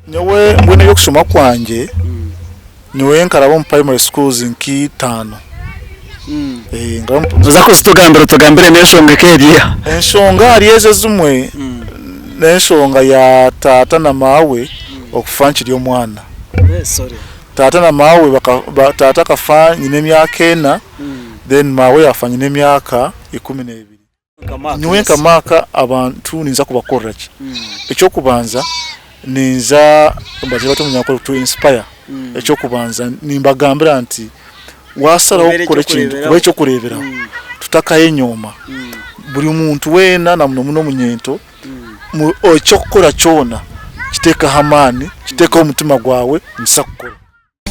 nyewe mbone yo kusoma kwanje nyewe nkarabo mu primary schools nki 5 uza ko tugambire n'enshonga keriya enshonga ariyeje zumwe n'enshonga ya tata na mawe okufanchira omwana tata na mawe tata kafa nyine myaka 4 then mawe yafanye n'emyaka 12 nyewe nkamaka abantu ninza kubakorera ki ekyo kubanza ninza mbaje batumenya ko to inspire ekyo kubanza nimbagambira nti wasaraho gukora kintu kuba ekyo kurebera tutakaye nyoma buri muntu wena na muno munyento ekyo gukora cyona kiteka hamani kiteka umutima gwawe nsakukora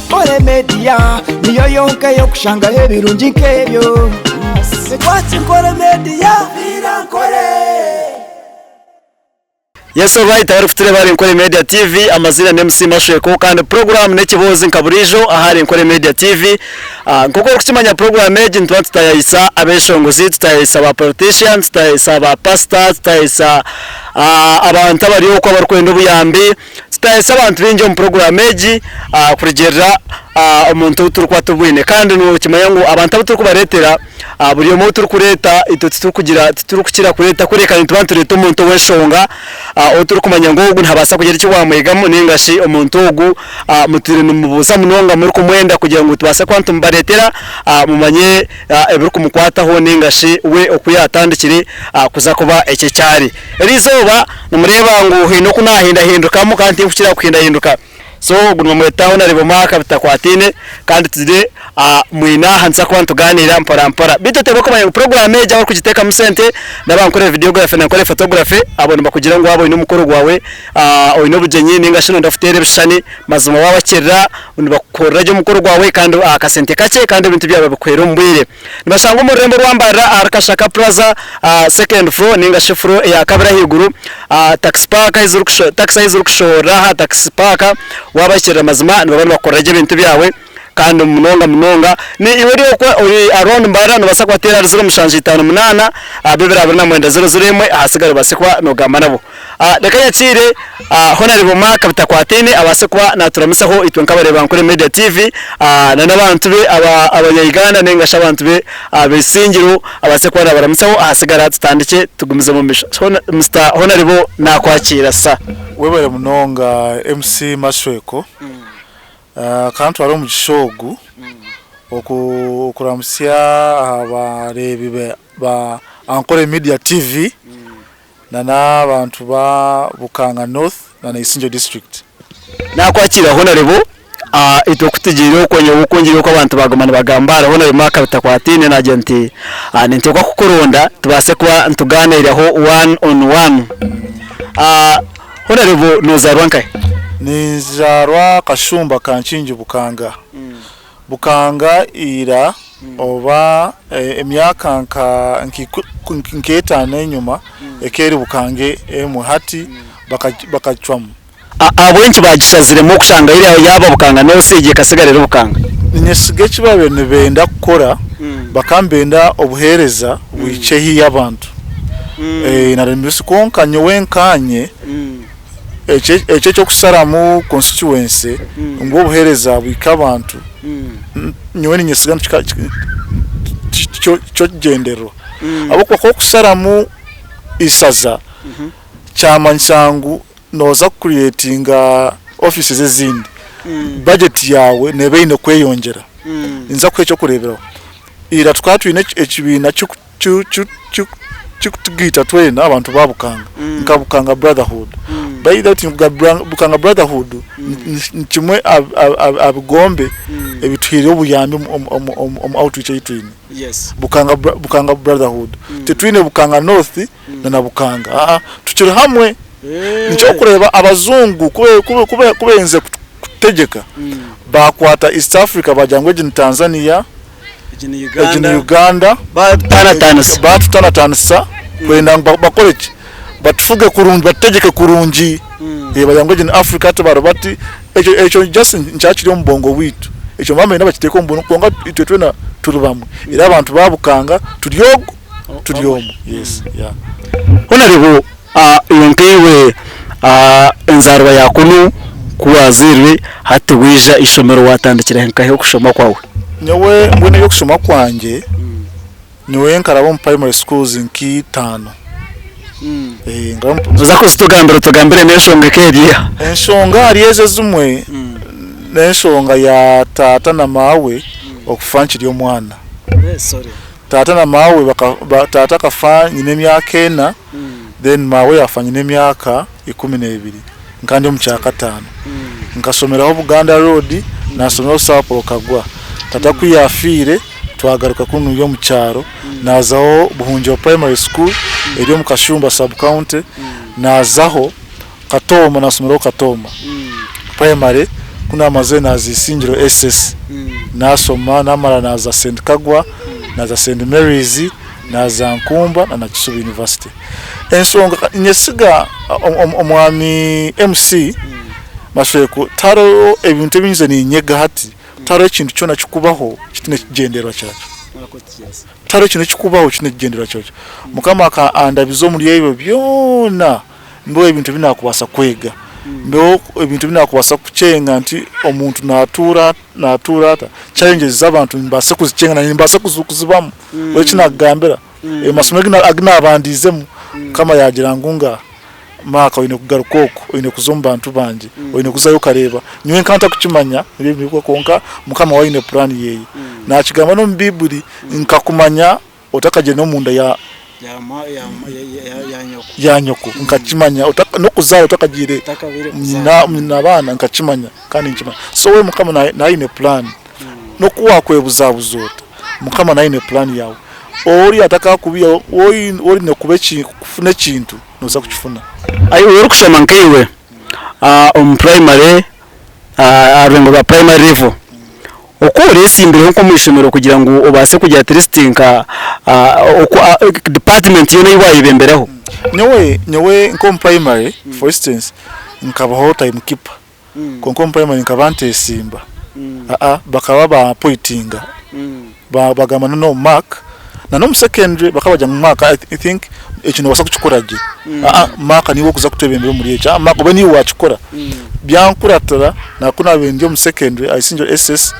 Kore media niyo yonka yo kushanga hebirungi nkebyo Sekwati Kore media birankore Yes alright ari kutire bari Kore Media TV amazina ne MC Mashweko kandi program nekibozi nkaburijo ahari Kore Media TV nkoko kuchimanya program eje ntwatayisa abeshongozi tutayisa ba politicians tutayisa ba pastors tutayisa abantu abari uko barkwenda buyambi tutayisa abantu binje mu program eje kurigera umuntu uturkwata bwine kandi no kimanya ngo abantu abaturi kubaretera buri yo mutu kureta ito tukugira turukukira kureta kureka ntubantu reto umuntu weshonga oturi kumanya ngo ntabasa kugira icyo wamwegamo ningashi umuntu ugu mutire numubuza munonga muri kumwenda kugira ngo tubase kwantu mbaretera mumanye ebiri kumukwata ho ningashi we okuyatandikire kuza kuba eke cyari erizoba numureba ngo hino kunahinda hindukamo kandi kukira kuhinda hinduka so gunwa mwetaho na ribomaka bitakwatine kandi tuzire mwina hanza kwantu ganira mpara bito tebo kama program eje aho kugiteka musente nabankore videography na kore photography abone bakugira ngo abo ino mukoro gwawe ino bujenyi ninga shino ndafutere bishani mazuma wabakirira unibakora je mukoro gwawe kandi akasente kace kandi ibintu byawe bakwera mbwire nibashanga umurembo rwambara arkashaka plaza second floor ninga shifro ya kabira higuru taxi park izuru kushora ha taxi park wabakirira mazuma nibabana bakora je ibintu byawe kandi munonga ni iweri ko uri around mbara no basakwa tera 058 abebera abana mwenda 001 hasigara basikwa no gamba nabo reka yakire honorable maka bitakwatene abasikwa naturamisaho itwe nkabareba Kore Media TV na nabantu be abanyayiganda nengasha abantu be abesingiro abasikwa nabaramusaho hasigara tutandike tugumize mu misho Mr Honorable nakwakira sa webere munonga MC Mashweko kantu ari mu gishogu okuramusya abarebi ba Kore Media TV na nabantu ba Bukanga North na Isinjo district nakwakira honorable ito kutigiro kwenye ukongiro ko abantu bagomana bagambara honorable maka bitakwatine na agenti nintekwa kukoronda tubase kuba ntuganiraho one on one honorable nozarwankai nizarwa kashumba kanchinji Bukanga Bukanga ira oba emyaka nketa nyuma ekeri Bukange muhati bakacwamu abwenchi bagisazire mu kushanga iri yaba Bukanga no sije kasigarira Bukanga nyesige kibabe nebenda gukora bakambenda obuhereza wicehi y'abantu na remisi konka nyewenkanye eche cyo kusaramu constituency ngo buhereza bwikabantu nyewe nyesiga cyo gendero abo ko kusaramu isaza cyama nsangu noza creatinga offices ezindi budget yawe nebe ine kweyongera inza kwecho kurebera ira twatwine ekibina cyukutugita twena abantu babukanga nkabukanga brotherhood by that Bukanga brotherhood nchimwe abigombe ebitwire obuyambi outreach yitwine yes Bukanga brotherhood tetwine Bukanga North na Bukanga tukiri hamwe nicyo kureba abazungu kubenze kutegeka bakwata East Africa bajangwe je Tanzania Uganda batutanatanisa kwenda bakolechi batufuge kurungi bategeke kurungi bajangwe je Africa tabaro bati echo just nchachiri ombongo witu echo mama n'abakiteko mbona konga itwe na turubamwe ira abantu babukanga turyomo yes yeah honorable yonkewe enzarwa yakunu kuwazirwe hati wija ishomero watandikira nkahe kushoma kwawe nyewe mbone yo kushoma kwanje nyewe nkarabo mu primary schools nki 5 uzako tugambire n'enshonga keriya enshonga ariyeje zumwe n'enshonga ya tata na mawe okufanchira omwana tata na mawe tata kafa nyine myaka 4 then mawe yafanye n'emyaka 12 nkandi mu cyaka 5 nkasomeraho Buganda Road nasomeraho Sapo Kagwa tata kuyafire twagaruka kunu yo mu cyaro nazaho Buhunjo Primary School eri mu Kashumba sub county nazaho Katoma nasomeraho Katoma primary kuna amazena azisingiro SS nasoma namara naza St Kagwa naza St Mary's naza Nkumba na Kisubi University ensonga nyesiga omwami MC masweko taro ebintu binze ni nyega hati taro ikintu cyona kikubaho kitine kigenderwa cyacu taro ikintu kikubaho kitine kigenderwa cyacu mukama aka andabizo muri yebo byona mbo ebintu binakubasa kwega mbo ebintu binakubasa kucenga nti omuntu natura ata challenges z'abantu mbase kuzicenga na mbase kuzibamu wekina gambera masomero agina abandizemu kama yagira ngunga maka wine kugarukoko wine kuzomba bantu banje wine kuzayo kareba nywe nkanta kukimanya bibiko konka mukama wine plan yeyi nakigamba no mbiburi nkakumanya otakaje no munda ya nyoko nkakimanya no kuzara otakagire na bana nkakimanya kandi nkimanya so we mukama na ine plan no kuwa kwebuzabuzota mukama na ine plan yawe ori ataka kubiya ori ne kubechi kufuna kintu noza kukifuna ayo uri kushoma nkaiwe primary arengo ba primary level okore esimbire nko mwishomero kugira ngo obase kujya testinga department yone iwayibembereho nyewe nko primary for instance nkabaho time keeper nko primary nkabante simba bakaba ba pointinga bagama no mark na no secondary bakabaja mu mwaka I think ekino wasa kuchikoraje maka niwo kuza kutebembera muri echa maka bani wachikora byankuratara na kuna bendio mu secondary isinjo SS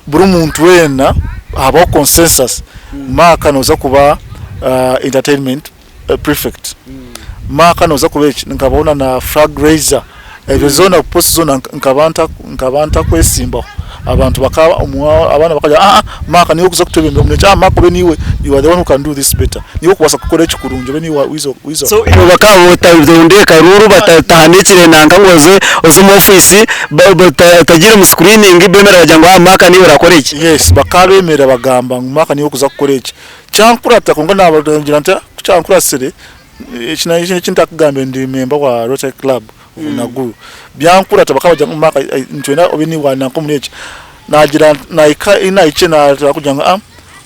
buri muntu wena haba consensus maka noza kuba entertainment prefect maka noza kuba nkabona na flag raiser ebizona post zona nkabanta kwesimba abantu bakaba abana bakaja maka niwo kuza kutebembera muri echa maka beniwe you are the one who can do this better niwo kubasa kukora ekikurunjo beniwe wizo so ino bakaba utayonde karuru batahanekire nanga ngoze ozumo office batagira mu screening bemera bajya maka niwe rakora iki yes bakabemera bagamba maka niwo kuza kukora iki cyankurata kongo nabagira nta cyankura sere ekina kintakugambe ndi member wa Rotary Club unagu byankurata bakabaja maka ntwena obini wana ko muri iki nagira naika ina ichena kujanga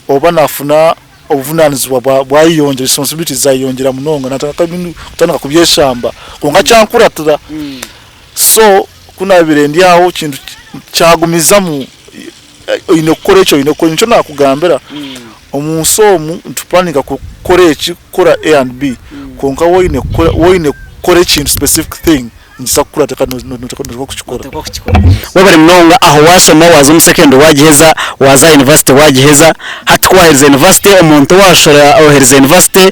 oba nafuna obuvunanizwa bwayonje responsibility zayongera munonga nataka bintu kutandika kubyeshamba konga cyankuratira so kuna birendi aho kintu cyagumizamu inokorecho inokoncho nakugambera omunsomu tupanika kukorechi kora A and B konga woine kore kintu specific thing njisakura tekano kuchikora wabari mnonga aho wasoma wazo mu second wagiheza waza university wagiheza hatwahiriza university omuntu washora ohereza university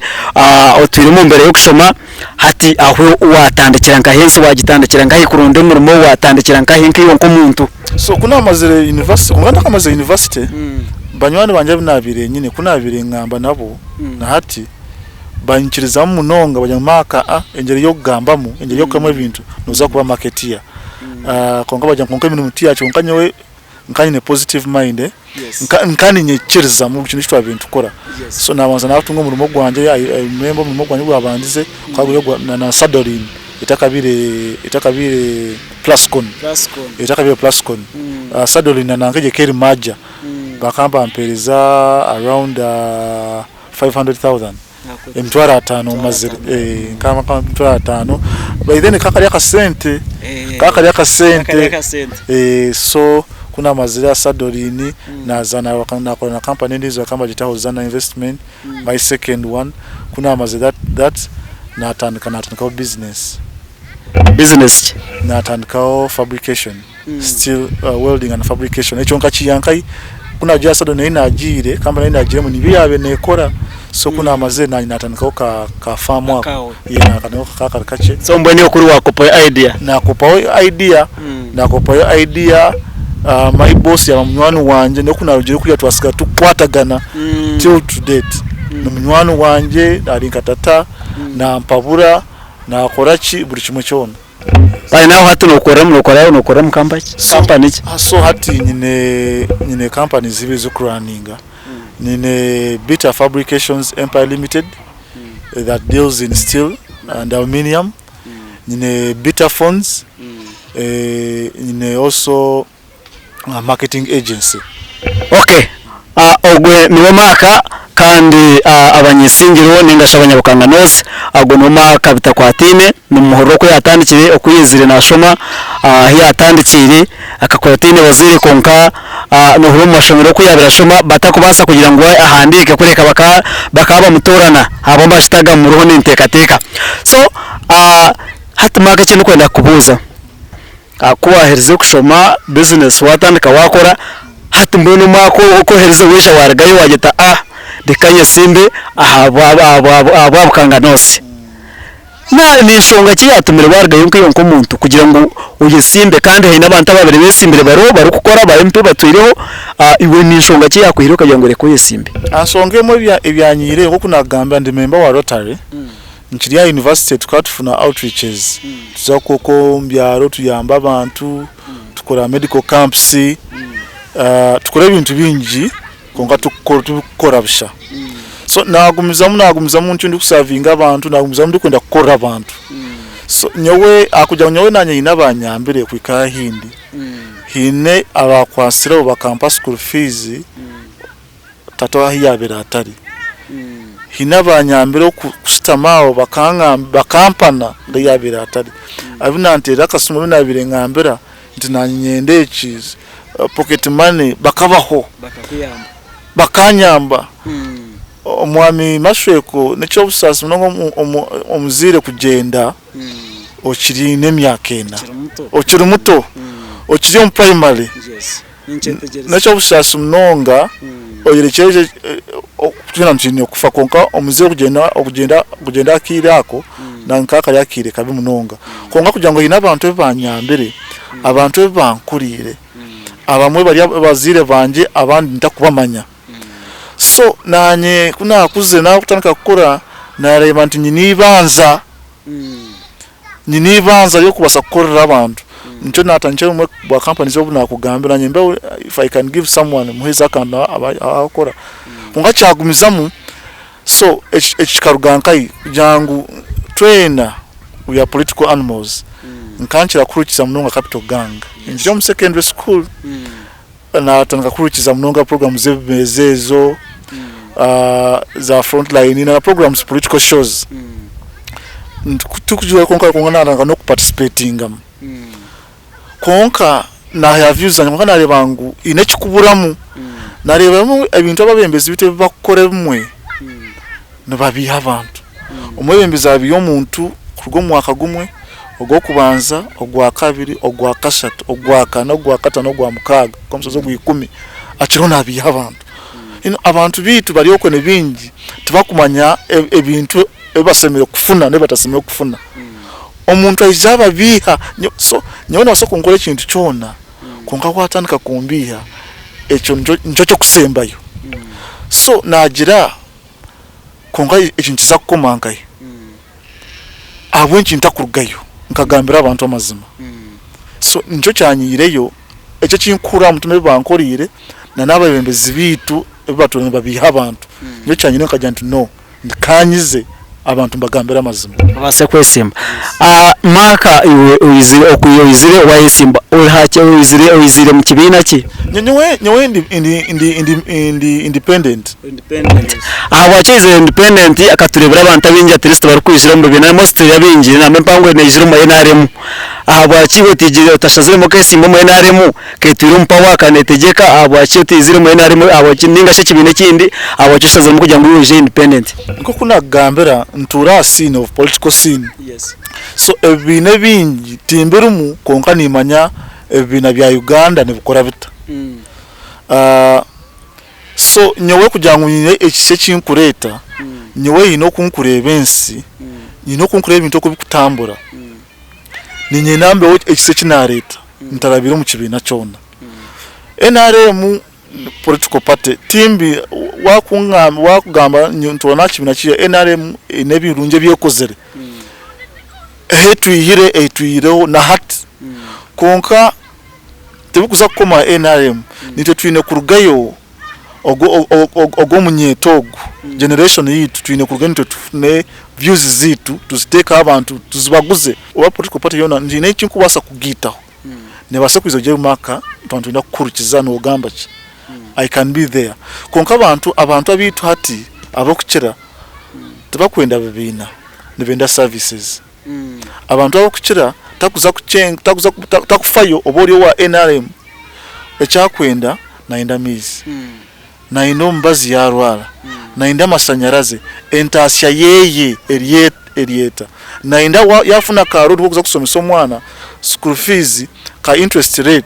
otwirimo mbere yo kushoma hati aho watandikira nkahensi wagitandikira ngahe kurunde murimo watandikira ngahe nkiyo nko muntu so kuna amazere university kunganda kamaze university banywani banje binabire nyine kuna abire ngamba nabo na hati banyikiriza mu munonga bajamaka engeri yo kugambamo engeri yo kamwe ibintu noza kuba marketeer konga bajya konka ibintu mutiya cyo nkanyewe nkanye positive mind nkani nyekiriza mu kintu kitwa bintu kora so nabanza natunga mu rumo gwanje member mu rumo gwanje gwabandize kwago yo na Sadorin itakabire Plascon itakabire Plascon Sadorin na nangeje keri maja bakamba ampereza around 500,000 emtwara 5 maziri kama emtwara 5 by then kakali akasente so kuna maziri ya Sadorini na zana wakana na company ndizo kama jitaho Zana Investment my second one kuna maziri that na atandika kwa business business natandikawo fabrication steel welding and fabrication ekyo nkakiyankai kuna jasado naye najire kamba naye najire mu nibiyabe nekora so kuna amaze natandikawo ka farm wako yena kanako kache so mbweni okuru wakopa idea nakopa idea my boss ya munywani wanje nekuna rugire kuya twasika tukwatagana till to date munywani wanje ari nkatata na mpabura na korachi buri kimwe cyona bai naho hatu nokora mu company so hati nyine company zibe zo runninga nyine Beta Fabrications Empire Limited that deals in steel and aluminium nyine Beta Funds nyine also marketing agency. Okay, ogwe niwo maka kandi abanyisingiro ningasha abanyabukanganozi agono maka bitakwatine numuhoro ko yatandikire okuyizire nashoma yatandikire akakwatine wazire konka no mashomero ko yabirashoma batakubasa kugira ngo ahandike kureka bakaba mutorana abo bashitaga mu ruho n'intekateka so hatumaka kintu kwenda kubuza akuwa herize kushoma business watandika wakora hatumbono mako uko herize wisha waragayo wageta dekanye simbe ababukanganozi na nishonga kiyatumire waragayo nko muntu kugira ngo uyisimbe kandi hina abantu babiri besimbire bari gukora ba MP batwireho iwe nishonga kiyakwihiro kugira ngo reko yesimbe asongemo ibyanyire ko kunagamba ndi member wa Rotary Nchiria University tukatufuna outreaches tuzakoko mbyaro tuyamba abantu tukora medical camps tukora ibintu bingi konga tukora bisha so nagumizamu ntindi kusavinga abantu nagumizamu ndikwenda gukora abantu so nyowe nyowe nanye inabanyambire kwika hindi hine abakwasira ba campus school fees tato hiyabera atari hinabanyambire kustamao bakampana ndiyabira atari abinantera akasumo binabire ngambira ntinanyende cheese pocket money bakabaho bakanyamba omwami mashweko necho busasi mnongo omuzire kugenda okiri nemyaka ena okiri muto okiri mu primary necho busasi mnonga oyerekeje tuna ntino kufa konka omuzire kugenda akirako nankaka yakire kabi munonga konga kugira ngo ina abantu banyambere abantu bankurire abamwe bari bazire banje abandi ntakubamanya so nanye kuna kuze na kutandika gukora nareba nti nyinibanza yo kubasa gukorera abantu nicyo natanje mu bwa companies zo nakugambira nyembe if I can give someone muheza kana abakora kunga cyagumizamu so ekikarugankai jangu trainer we are political animals nkanchira kurukiza munonga capital gang in Jom secondary school na tanga kurukiza munonga programs zezo za frontline na programs political shows tukujua konka nanga no participating konka na ya views anyanga na lebangu inekikuburamu na lebamu ebintu ababembezi bite bakore bimwe nababi abantu umwebembezi abiyo muntu kurugo mwaka gumwe ogwo kubanza ogwa kabiri ogwa kashatu ogwa kana ogwa katano ogwa mukaga komsozo gwikumi akirona abiyo abantu abantu bitu bali okone bingi tubakumanya ebintu ebasemere kufuna ne batasemere kufuna omuntu ajaba biha so nyona so konkola kintu cyona konka kwatandika kumbiha ekyo njo kusembayo so nagira konka ekintu zakukomankaye abwenki ntakurugayo nkagambira abantu amazima so njo cyanyireyo ekyo kinkura mutume bankorire na nababembezi bitu ebatone babiha abantu njo cyanyine nkajya nti no ndikanyize abantu mbagambira amazima abase kwesimba maka uyizire okuyoyizire wayisimba Ohache wizire mu kibina ki? Nyowe independent. Abachize independent akaturebera abantu abinja Kristo barukwisira mu bibina most yabinji na mpango nejiro mu NRM. Abachiwe tijire utashazire mu kesi mu NRM ketwira mpawa kanetegeka abachiwe tizire mu NRM abachininga shi kibine kindi abachishaze mu kujya ngo uje independent. Nko kuna gambera ntura scene of political scene. Yes. So ebine bingi timberumu konka nimanya ebina bya Uganda ne bukora bita. So nyowe kugira ngo nyine ekise kinkureta nyowe ino kunkureba ensi ino kunkureba ibintu ko bikutambura ninye nambe wo ekise kinareta ntarabira mu kibina cyona NRM political party timbi wakugamba ntubona kibina kiyo NRM nebirunje byekozere etwihireho na hati konka tebikuza koma NRM nitwe twine kurugayo ogo munyetogo generation yitu twine kurugayo nitwe tufune views zitu tuziteka abantu tuzibaguze oba political party yona ndine iki kubasa kugitaho ne base kwizogera maka abantu nda kurukiza no gamba ki I can be there konka abantu abitu hati abokukira tebakwenda bibina nebenda services abantu abokukira takuza takufayo obori wa NRM echakwenda naenda mizi naino mbazi ya rwala naenda masanyaraze entasya yeye erieta naenda yafuna karuru kuza kusomesa omwana school fees ka interest rate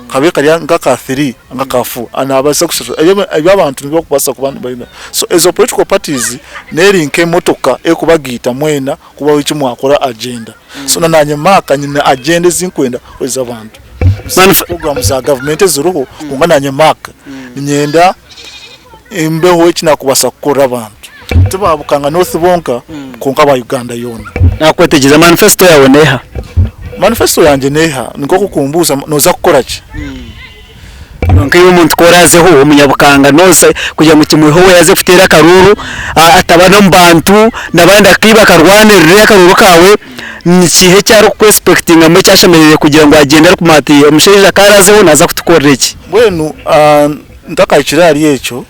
kabe kali ngaka 3 ngaka 4 anabasa kusasa ebyo abantu nibo kubasa kubantu bayina so ezo political parties nerinke motoka ekubagita mwena kuba wichi mwakora agenda so nananye maka nyine agenda zinkwenda weza abantu programs za government ezuruho ungananye maka nyenda imbeho ekina kubasa kukora abantu tubabukanga North Bonka konka ba Uganda yona nakwetegeza manifesto yawe neha manifesto yanje neha niko kukumbuza noza gukora ki nkiyo umuntu korazeho umunyabukanga nose kujya mu kimwe ho yaze kutera karuru atabana mbantu nabandi akiba karwanirira karuru kawe nikihe cyaro ku expecting amwe cyashemereye kugira ngo agende kumati umusheje karazeho naza kutukorera iki bwenu ndakayikirari yecho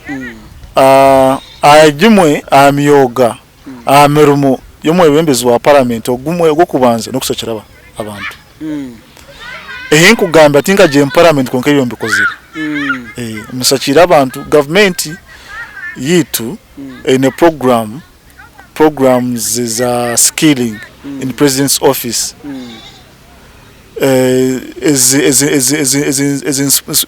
ajimwe amyoga amerumo yomwe bembezi wa parliament ogumwe go kubanza no kusakira abantu kugamba tinga je parliament konke yombe kozira musakira abantu government yitu in a programs za skilling in president's office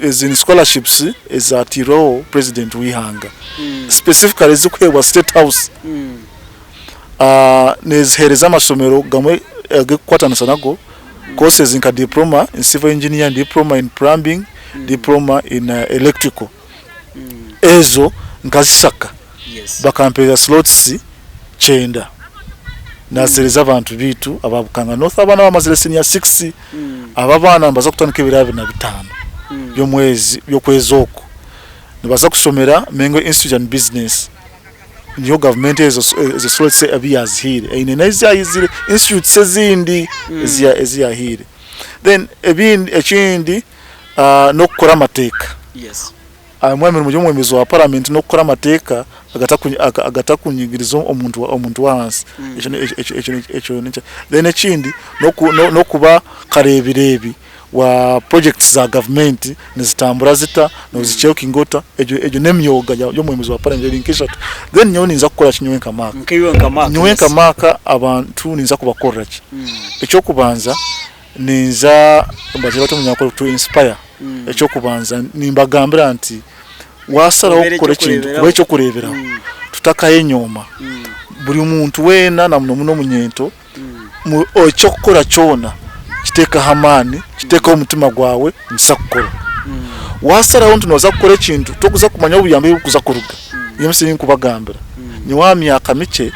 as in scholarships is atiro president wihanga specifically zikwewa state house nezhereza amasomero gamwe kwatana sanago courses in diploma in civil engineering, diploma in plumbing, diploma in electrical ezo nkazisaka bakampeza slots chenda nazereza abantu bitu ababukanga North abana bamazire senior 6 ababana mbaza kutandika ebirabe na bitano byo mwezi byo kwezoko nibaza kusomera Mengo Institute and Business niyo government ezo slots abiyazi hire ine nazizire institutes ezindi ezia hire then ekindi no kukora amateka mwemere mu mwemezi wa parliament no kukora amateka agatakunyigiriza omuntu wansi echo then ekindi no kuba karebirebi wa projects za government nizitambura zita no zicheo kingota ejo nemyoga yo mwemezi wa parliament linkisha then nyo ninza gukora kinywenka maka abantu ninza kubakora ki echo kubanza ninza mbaje munyakora to inspire echo kubanza nimbagambira nti wasaraho gukora kintu kuba echo kurebera tutakaye nyoma buri muntu wena na muno munyento echo gukora cyona kiteka hamani kiteka umutima gwawe nsakukora wasaraho ntunoza gukora kintu tokuza kumanya ubuyambe kuza kuruga yemse yinkubagambira ni wa myaka mike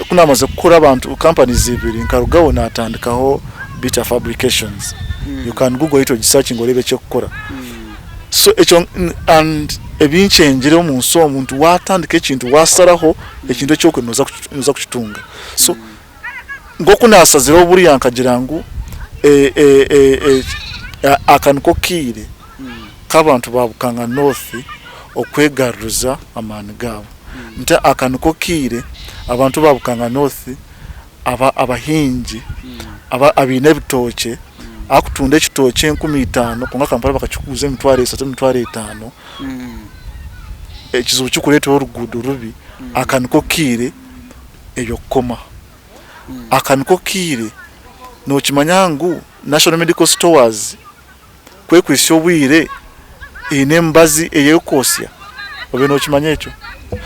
kunamaze gukora abantu companies zibiri nkarugaho natandikaho Beta Fabrications you can google it or search ngorebe cyo gukora so echo and ebinchenjire umunsi omuntu watandika ekintu wasaraho ekintu cyo kwenoza kukitunga so ngokunasazira oburi yankagira ngo akaniko kire k'abantu ba Bukanga North okwegaruza amani gabo nta akaniko kire abantu ba Bukanga North abahingi abine ebitoke akutunda ekitoke 15 konga Kampala bakakikuza emitwaro 3 ekizibu kikuleta orugudo rubi akaniko kire eyo koma akaniko kire no kimanyangu National Medical Stores kwe kwisyo bwire ine mbazi eyekosya obe no kimanya echo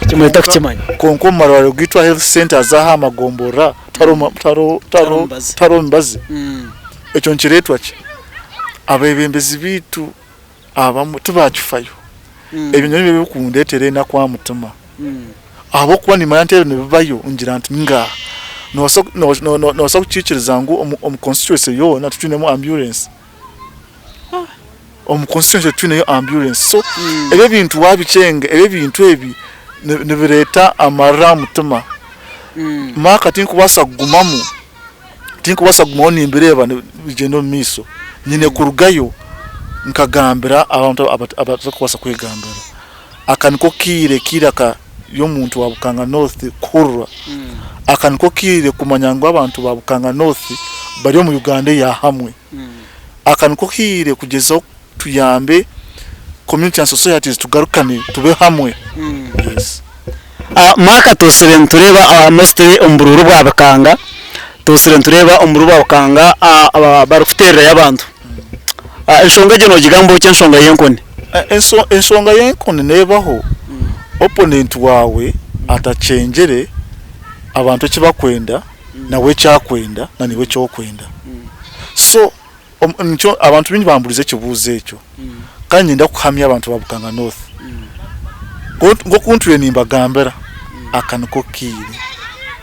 kimweta kukimanya konko marwaro gitwa health center za amagombora taro mbazi echo nchiretwa ki abebembezi bitu abamu tubakifayo ebinyo byo bikundetere na kwa mutuma abo kuba ni mayantero ne bibayo ngira nti nga no so kuchikiriza ngo constituency yo na tutunemo ambulance constituency tuneyo ambulance so ebe bintu wabicenga ebe bintu ebi ne bireta amara mutuma maka tinkubasa gumamu ni imbireba bigendo miso nyine kurugayo nkagambira abantu abatakwasa kwegambira akaniko kire kiraka yo muntu wa Bukanga North kurwa akaniko kire kumanyangwa abantu ba Bukanga North bari mu Uganda ya hamwe akaniko kire kugeza tuyambe community and societies tugarukane tube hamwe yes maka tosire tureba mostly umbururu bwa Bukanga tosire tureba umbururu bwa Bukanga barufutera y'abantu ensonga gino gigambo cy'ensonga yenkoni ensonga yenkoni nebaho opponent wawe atachenjere abantu kibakwenda nawe cyakwenda na niwe cyokwenda so ncho abantu binyi bambulize kibuze ekyo kandi nda kuhamya abantu ba Bukanga North ngo kuntwe nimba gambera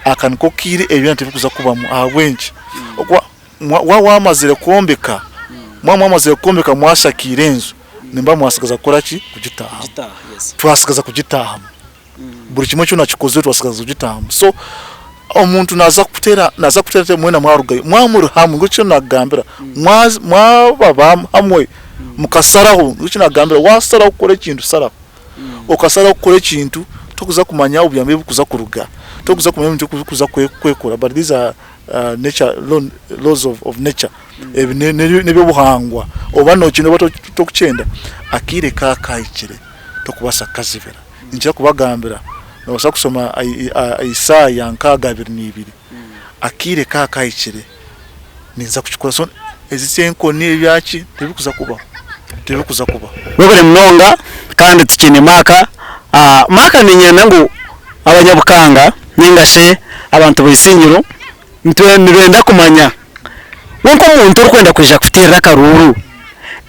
akaniko kire ebintu bikuza kuba mu awenji okwa wamazire kuombeka mwamazire kuombeka mwashakire enzu nimba mwasagaza koraki kugitaha twasagaza kugitaha buri kimwe cyo nakikoze twasagaza kugitaha so omuntu naza kutera mwena mwarugayo mwamuru hamwe ngo cyo nagambira mwababa hamwe mukasaraho ngo cyo nagambira wasara ukore kintu sara okasara ukore kintu tokuza kumanya ubuyambe bukuza kuruga tokuza kumanya ibintu kuza kwekora but these are nature laws of nature nebyo buhangwa obano kino bato tokuchenda akire kakayikire tokubasa kazivera njya kubagambira no kusoma Isaya nkaga 22 akire kakayikire ninza kuchikora so ezisenko nebyaki tebikuza kuba webere mnonga kandi tukine maka ninyene ngo abanyabukanga ningashe abantu bisinyiro nirenda kumanya wonko muntu urukwenda kuja kufitira karuru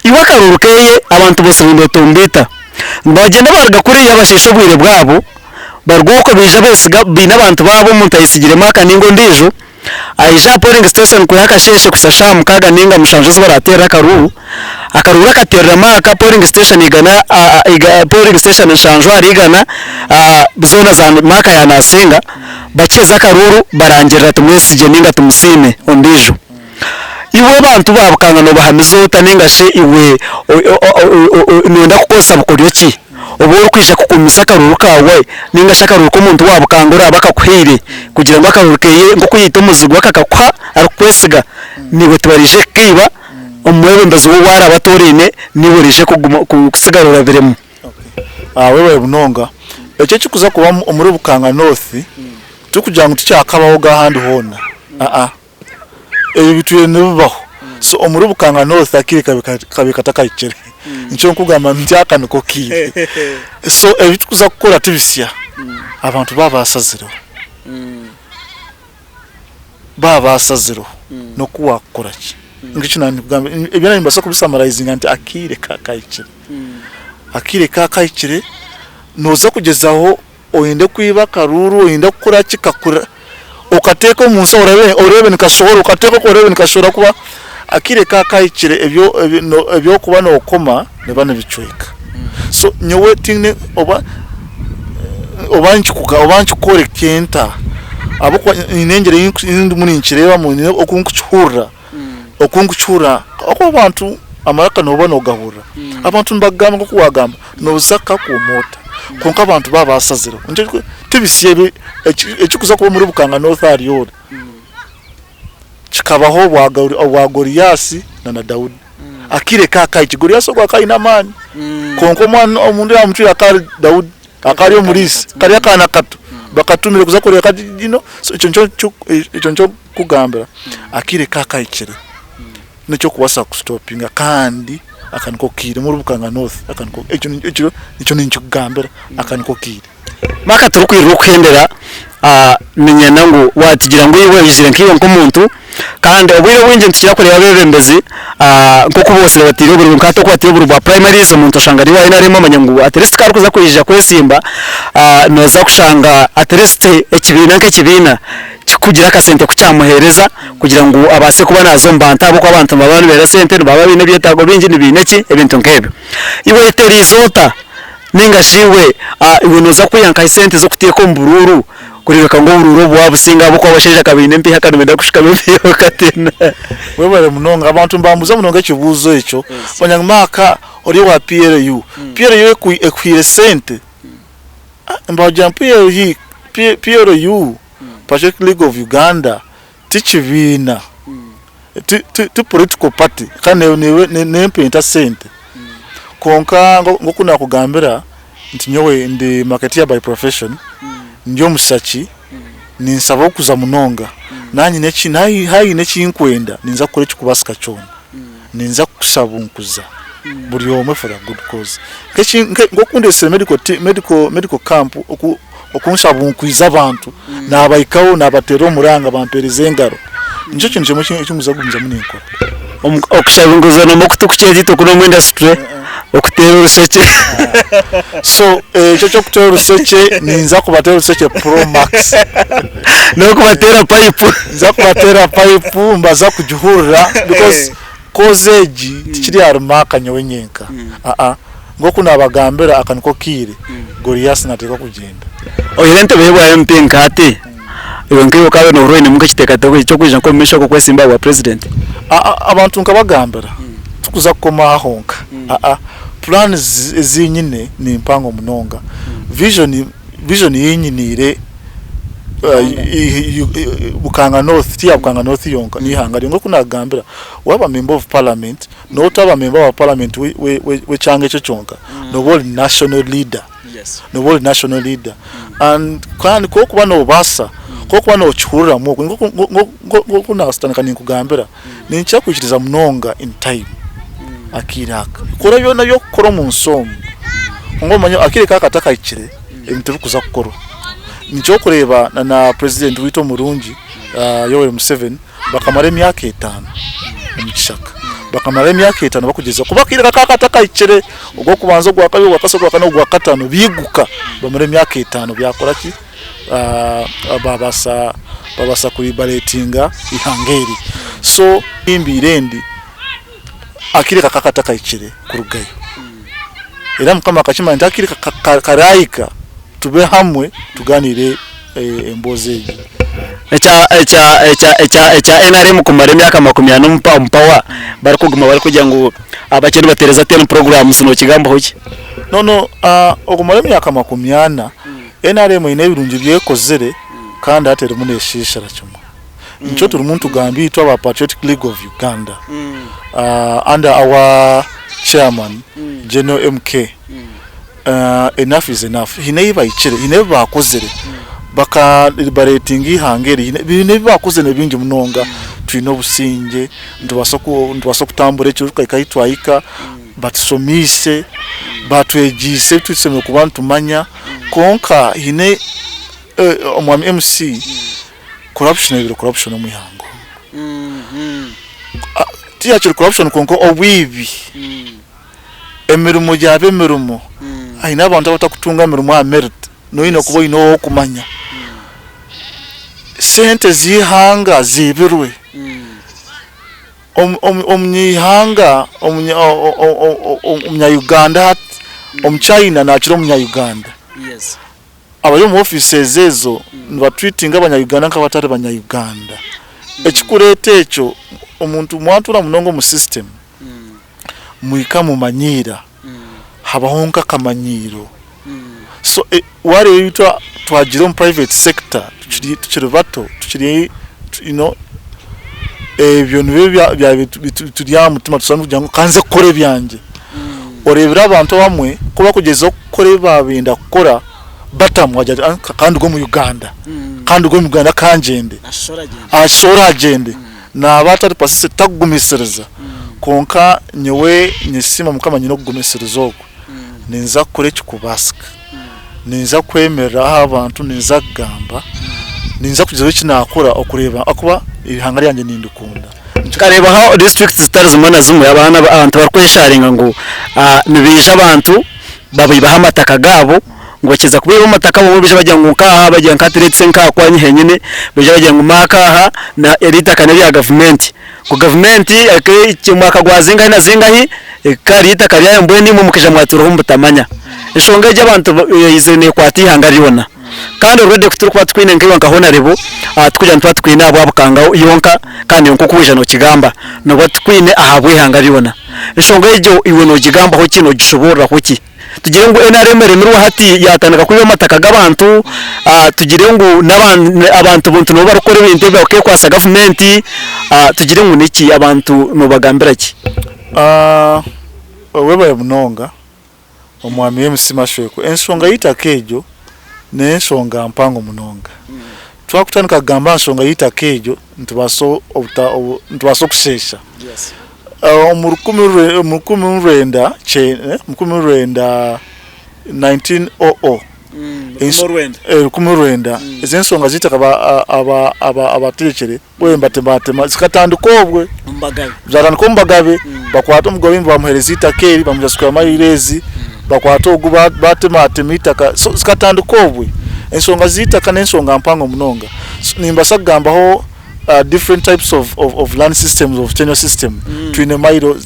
iwa karuru keye abantu bose bundotombeta ndagenda barga kuri yabasheshe bwire bwabo bargoko bija besiga bina abantu babo muntu ayisigire maka ningo ndijo aija polling station ko yakasheshe kusasha mukaga ninga mushanjuzi baratera karuru akarura katerera maka polling station igana polling station shanjwa rigana zona za maka ya nasinga bacheza karuru barangirira tumwesije ninga tumusime ondijo iwe bantu babukanga no bahamizota ningashe iwe nenda kukosa bukoryo ki obwo kwisha kukumisa karuru kawe ningasha karuru ko muntu wabukangura bakakwire kugira ngo akarurukeye ngo kuyita umuzigo akakakwa arukwesiga niwe tubarije kiba umwebe mbazo wara abatorine niburije kusigarura biremo wewe bunonga ecyo kikuza kuba muri Bukanga North tukugira ngo tucyakabaho gahandi hona bituye nibaho so muri Bukanga North akire kabikatakayikire nicyo nkugama mbyakano kire so ebitukuza gukora tubisya abantu babasaziro no kuwakora ki ngicyo nanigamba ebyo nimbasa kubisamarizing anti akire kakayikire noza kugezaho oyinde kwiba karuru oyinde gukora kikakura ukateka umunsi urebe nikashobora ukateka ko urebe nikashobora kuba akire kakayikire ebyo kuba no koma nebana bicweka so nyowe tingne obanchi kore kenta abo kwa inengere indi muri nkireba mu okunkuchura oko abantu amaraka nobona ogahura abantu mbagamba ko kuwagamba nozaka ku mota konka abantu babasazira nje tibisiye ekikuza ko muri Bukanga North Ariol chikabaho wa Goliath na Daudi akire kaka ikigoliath kwa kaina mani konko mwana omundu amutira kali Daudi akali omulisi kali akana katu bakatumira kuza koleka dino icho ncho kugambira akire kaka ikire nicho kuwasa kustopinga kandi akaniko kire muri Bukanga North akaniko icho nincho kugambira akaniko kire maka turukwirwa kwendera menya nangu watigira ngo yiwe yizire nkiyo nkomuntu kandi obwire bwinje ntikira kureba bebembezi nkoko bose batiriwe buri nkato kwatiye buri ba primaries umuntu ashangari wa ina remo manyangu at least kari kuza kuyija kwesimba noza kushanga at least ekibina nk'ekibina kugira kasente kucyamuhereza kugira ngo abase kuba nazo mbanta abo kwabantu babana bera sente baba bine byetago bingi nibineki ebintu nkebyo iwe terizota ninga shiwe ibonoza kuyanka isente zo kutiyeko mbururu kureka ngo bururu bwabusinga abo kwabasheje kabine mpi hakanumenda kushika byo katena webale munonga abantu mbambuza munonga kibuzo echo banyamaka ori wa PLU ekwire sente mbaja PLU Patriot League of Uganda tichivina ti political party kane ne mpenta sente konka ngokuna kugambira nti nyowe ndi marketeer by profession ndio musachi ninsaba okuza munonga nanyi neki hayi nekinkwenda ninza kukora ekikubasika kyona ninza kusabunkuza buri omwe for a good cause ngokundese medical camp okunsabunkuiza abantu nabayikawo nabatero muranga bampereze engaro nicho kintu kimuza gumza munikora okushabunguza no mukutukuchedito kuno mu industry okutera uruseche so cyo kutera uruseche ninza kubatera uruseche Pro Max no kubatera pipe nza kubatera pipe mbaza kujuhurira because kozeji tikiri arumaka nyowenyenka ngokuna abagambira akaniko kire Goliath nateka kugenda oyirente bebwa MP nkate iwengiyo kabe no ruine mukachiteka tako cyo kwija ko misho ko kwesimba wa president abantu nkabagambira tukuza koma honka plans ezinyine ni mpango munonga vision yinyinire Bukanga North tia Bukanga North yonka ni hangari ngo kunagambira waba member of parliament no taba member of parliament we change cyo chonka no world national leader no world national leader and kandi ko kuba no basa ko kuba no churura mu ngo kuna stanka ni kugambira ni ncha kwishiriza munonga in time akiraka kora yona yo koro mu nsomo ngo manyo akire kakataka ikire ebintu kuza kukoro nicho kureba na president wito Murungi Yoweri Museveni bakamara emyaka 5 omukishaka bakamara emyaka 5 bakugeza kuba kire kakataka ikire ubwo kubanza gwa kabiri gwa kaso gwa kane gwa katano biguka bamara emyaka 5 byakora ki babasa kuri baletinga ihangeri so imbirendi akire kakataka ikire kurugayo era mukama akachima ntakire karayika tube hamwe tuganire embozeji echa NRM kumara emyaka 20 mpawa bari kuguma bari kujya ngo abakene batereza 10 programs no kigambo hoki no okumara emyaka 20 NRM ine birungi byekozere kandi atere muneshishara cyuma nicho turi muntu gambi itwa ba Patriot League of Uganda under our chairman General MK enough is enough hineba ikire hineba akozere baka liberating ihangeri hineba akozene bingi munonga twino businge ndwaso kutambura cyo kayitwaika batusomise batwegise tuseme kubantu manya konka hine omwami MC corruption omuyango tiya corruption konko obwibi emirumo jabe mirumo aina abantu batakutunga mirumo merit no ino kubo ino okumanya sente zihanga zibirwe omnyihanga omnya Uganda omchina na chiro omnya Uganda yes abayo mu offices ezo batweetinga abanya Uganda nka batari abanya Uganda ekikurete echo omuntu mwantula munongo mu system muika mu manyira habaho nka kamanyiro so wale yitwa twagire mu private sector tukiri bato tukiri ebyo nibe bya mutima tusanzwe ngo kanze kore byanje orebera abantu bamwe kuba kugeza kore babinda gukora batamwaje kandi go mu Uganda kandi go mu Uganda kanjende ashora agende na batari pasise tagumisereza konka nyewe nyisima mukamanye no kugumisereza okwo ninza kure kikubaska ninza kwemera abantu ninza gamba ninza kugeza kinakora okureba akuba ibihanga ryanje nindukunda kareba ha district stars zimana zimwe abana abantu barkwesharinga ngo nibije abantu babibaha amataka gabo ngo kiza kubiba amataka bo bije bajya ngo kaha bajya nkatiretse nka kwanye henyine bije bajya ngo makaha na elita kanari ya government ku government ikimwaka gwazinga na zingahi karita kariya mbweni mu mukija mwaturo mbutamanya ishonga y'abantu yizene kwati hangaribona kandi already kuturi kwa twine ngiwa nkahona rebo tukujya ntwa twina abo abukanga yonka kandi yonko kuwija no kigamba no batwine ahabwe hangaribona ishonga y'ijyo iwe no kigamba ho kino gishobora hoki tugire ngo NRM remirwa hati yatanaga kuba amataka g'abantu tugire ngo abantu buntu no barukora ibintu byo kwasa government tugire ngo niki abantu no bagambira ki weba yabunonga omwami yemusima shweko ensonga yitakejo n'ensonga mpango munonga twakutandika gamba ensonga yitakejo ntubaso kushesha omurukumi rwenda 1900 kumurwenda ezensonga zitaka abatekere wemba tematema zikatandika obwe byarandika Mbagabe bakwata omugobe bamuhereza itakeri bamujasukira mayirezi bakwata ogu batematema itaka zikatandika obwe ensonga zitaka n'ensonga mpango munonga nimbasa kugambaho different types of land systems of tenure system twine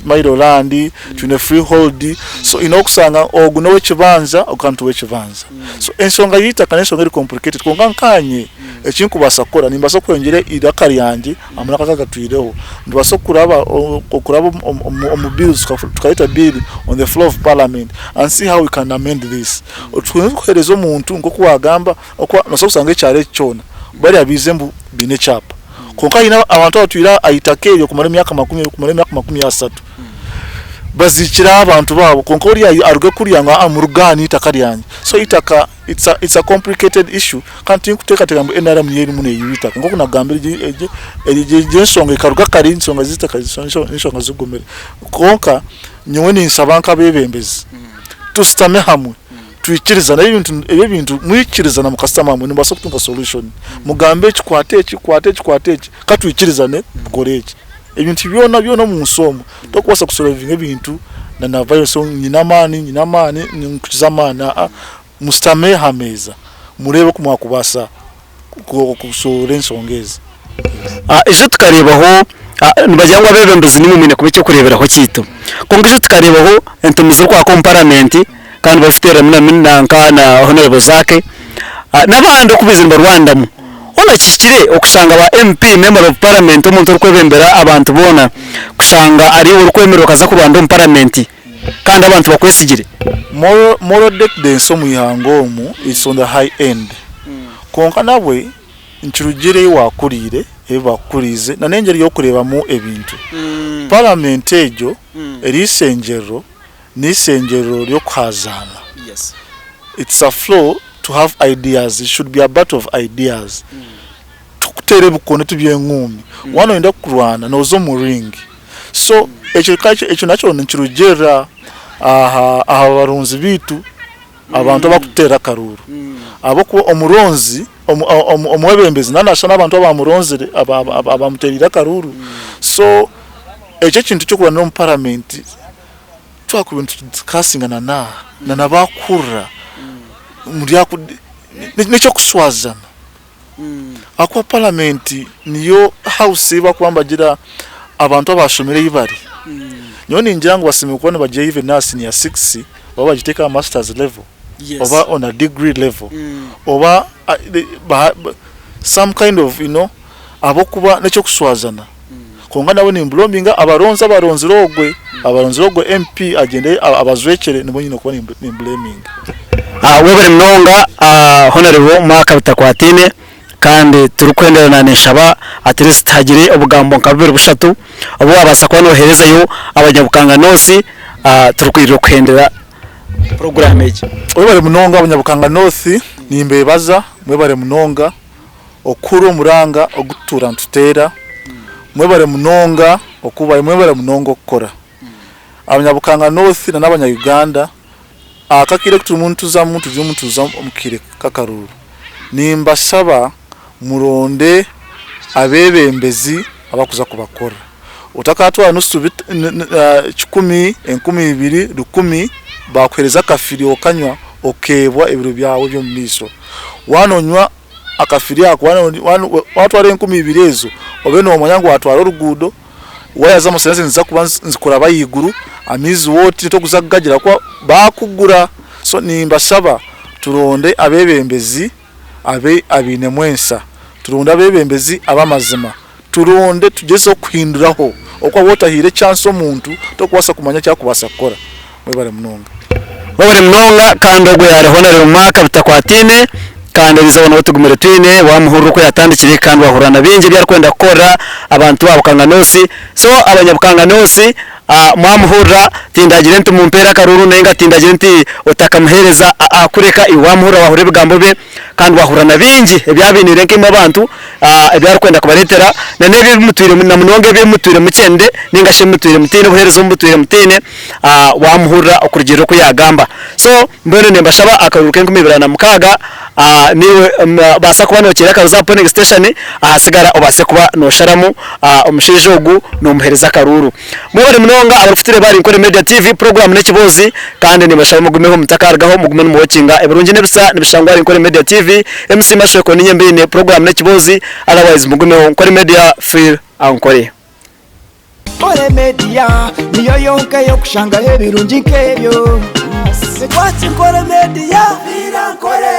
mairo land twine freehold so inokusanga oguno wekibanza okantu wekibanza so ensonga yitaka n'ensonga eri complicated konga nkanye ekinkubasa kora nimbasa kwengere irakari yanjye amunaka kagatwireho ndibasa kuraba bills tukaita bill on the floor of parliament and see how we can amend this tukuherezo umuntu ngo kuwagamba okwa nasokusanga ekyare cyona bari abizembu bine chapa konka ina abantu batwira ayitakeyo kumara myaka 10 bazikira abantu babo konka uri aruge kuriyanga amurugani itakaryanyi so itaka it's a complicated issue kanti kuteka tegambo NRM yeri mune yita ngo kuna gambira eje nsonga ikaruga kari nsonga zitaka nsonga zugomere konka nyewe ni nsabanka bebembezi tusitame hamwe tuikirizana ibintu muyikirizana mu customer mwe nimbaso kutunga solution mugambe kikwate katwikirizane bukoreje ibintu byona mu nsomo tokwasa kusolvinga ibintu na virus nyinamani nkuzamana mustame hameza murebe kumwakubasa kusore nsongeza izo tukarebaho nibajyangwa bebembezi nimumene kubicyo kureberaho kito kongizo tukarebaho entumizo kwa parliament kandi bafitera mina nkana honorable zake nabandi okubizimba Rwanda mu ona kishikire okushanga ba MP member of parliament omuntu okwebembera abantu bona kushanga ari urukwemerero kaza ku Rwanda mu parliament kandi abantu bakwesigire more decade so muyango mu it's on the high end konka nawe nchirugire wakurire bakurize na nengeri yo kureba mu ebintu parliament ejo erisengero nisengero ryo kwazana yes it's a flow to have ideas. It should be a battle of ideas tukutere bukone tubyenkumi wano enda kurwana nozo mu ring so echo nacho nchirugera abarunzi bitu abantu bakutera karuru abo ku omuronzi omwebembezi nanashana abantu abamuronzire abamuterira karuru so echo kintu cyo kurwana mu parliament twakubintu kasingana na nabakura muri yaku nicyo kuswazana akwa parliament niyo house bakwambagira abantu abashomere yibari nyo ningira ngo basime kubona bagiye even nasi ni ya 6 baba bagiteka masters level over on a degree level over some kind of abo kuba nicyo kuswazana konga nawe ni mblombinga abaronzi rogwe abaronzi bwo MP agende abazwekere nibo nyine kuba ni blaming webere mnonga honorable mwaka bitakwatine kandi turukwenderana neshaba at least hagire ubugambo nkabiri bushatu abo abasa kwa nohereza yo abanyabukanga nosi turukwirira kwendera program eje webare mnonga abanyabukanga nosi nimbebaza mwebare mnonga okuru muranga ogutura ntutera mwebare munonga okuba mwebare munongo okora abanyabukanga north na nabanya Uganda akakire kutu muntu za omukire kakaruru nimba saba muronde abebembezi abakuza kubakora utakatwa nusu 10 12 10 bakwereza kafiri okanywa okebwa ebiro byawe byo mumiso wanonywa akafiri akwana watu wale 12 ezo obeno omanyango watwara orugudo wayaza musense nza kuba nzikora bayiguru amizi woti to kuzagagira kwa bakugura so nimba saba turonde abebembezi abine mwensa turonde abebembezi abamazima turonde tugeso kwinduraho okwa wotahire chance omuntu to kwasa kumanya cyakubasa kora mwebare munonga kandi ogwe yare honore umwaka bitakwatine kandi bizabona utugumire twine wamuhuru ko yatandikire kandi wahurana binje byari kwenda gukora abantu babukanga nosi so abanyabukanga nosi mwamuhura tindagire nti mumpera karuru nenga tindagire nti utakamuhereza akureka iwamuhura wahure bigambo be kandi wahurana binje ebyabinire nkimo abantu ebyari kwenda kubaretera nane bimutwire na munonge bimutwire mukende ninga shemutwire mutine buhereza umutwire mutine wamuhura okurigiro ko yagamba so mbone nembashaba akaruruke nk'imibirana mukaga niwe basa kuba nokera karuza polling station ahasigara obase kuba nosharamu omushejogu no muhereza karuru mwebare munonga abarufutire bari nkore media TV program nekibozi kandi nibashaba mugumeho mutakargaho mugume mu watchinga eburungi nebisa nibishangwa nkore media TV MC Mashweko ninyembine program nekibozi otherwise mugumeho nkore media feel ankore Nkore media niyo yonka yo kushanga ebirungi nkebyo Sekwati nkore media feel ankore